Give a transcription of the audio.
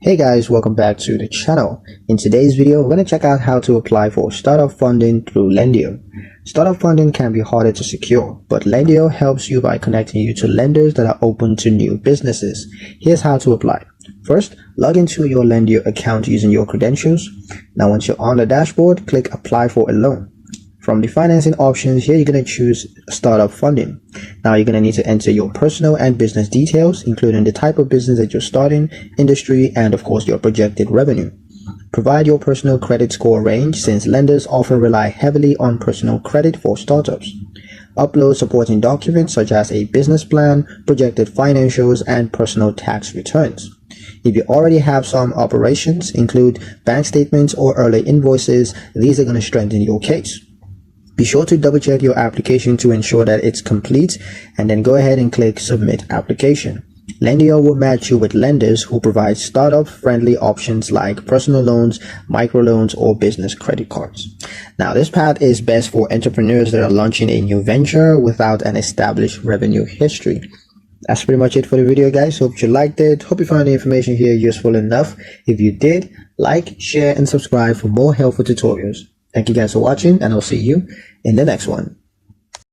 Hey guys, welcome back to the channel. In today's video, we're going to check out how to apply for startup funding through Lendio. Startup funding can be harder to secure, but Lendio helps you by connecting you to lenders that are open to new businesses. Here's how to apply. First, log into your Lendio account using your credentials. Now once you're on the dashboard, click apply for a loan. From the financing options, here you're going to choose startup funding. Now you're going to need to enter your personal and business details, including the type of business that you're starting, industry, and of course your projected revenue. Provide your personal credit score range, since lenders often rely heavily on personal credit for startups. Upload supporting documents such as a business plan, projected financials, and personal tax returns. If you already have some operations, include bank statements or early invoices. These are going to strengthen your case. Be sure to double check your application to ensure that it's complete, and then go ahead and click submit application. Lendio will match you with lenders who provide startup friendly options like personal loans, microloans, or business credit cards. Now this path is best for entrepreneurs that are launching a new venture without an established revenue history. That's pretty much it for the video, guys. Hope you liked it. Hope you found the information here useful enough. If you did, like, share, and subscribe for more helpful tutorials. Thank you guys for watching, and I'll see you in the next one.